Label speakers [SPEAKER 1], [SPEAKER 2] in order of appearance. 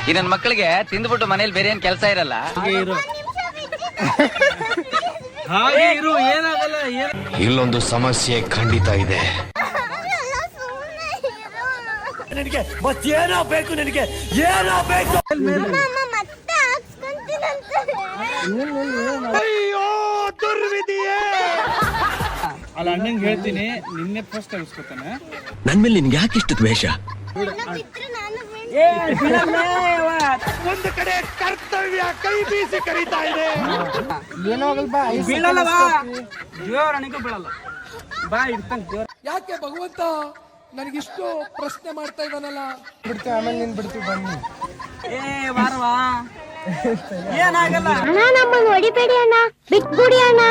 [SPEAKER 1] ಈ ನನ್ ಮಕ್ಕಳಿಗೆ ತಿಂದ್ಬಿಟ್ಟು ಮನೇಲಿ ಬೇರೆ ಏನ್ ಕೆಲಸ ಇರಲ್ಲ.
[SPEAKER 2] ಇಲ್ಲೊಂದು ಸಮಸ್ಯೆ ಖಂಡಿತ ಇದೆ.
[SPEAKER 3] ನಿನಗೆ ಮತ್ತೇನೋ ಬೇಕು, ನಿನಗೆ ಏನೋ ಬೇಕು. ಅಯ್ಯೋ ದುರ್ವಿಧಿಯೇ.
[SPEAKER 4] ಅಲ್ಲ ಅಣ್ಣಂಗೆ ಹೇಳ್ತೀನಿ, ನಿನ್ನೆ ಫಸ್ಟ್ ತೆಗೆಸ್ಕೊತಾನೆ.
[SPEAKER 2] ನನ್ ಮೇಲೆ ನಿನ್ಗೆ ಯಾಕೆ ಇಷ್ಟು ದ್ವೇಷ?
[SPEAKER 3] ಒಂದು ಕಡೆ ಕರ್ತವ್ಯ ಕೈ ಬೀಸಿ ಕರೀತಾ ಇದೆ.
[SPEAKER 5] ಯಾಕೆ ಭಗವಂತ ನನಗಿಷ್ಟು ಪ್ರಶ್ನೆ ಮಾಡ್ತಾ ಇದ್ದಾನಲ್ಲ. ಬಿಡ್ತೀವಿ ಆಮೇಲೆ ನೀನ್ ಬಿಡ್ತೀವಿ ಬನ್ನಿ.
[SPEAKER 6] ಅಣ್ಣ ನಮ್ಮನ್ನು ಹೊಡಿಬೇಡಿ ಅಣ್ಣ, ಬಿಟ್ಬಿಡಿ ಅಣ್ಣ.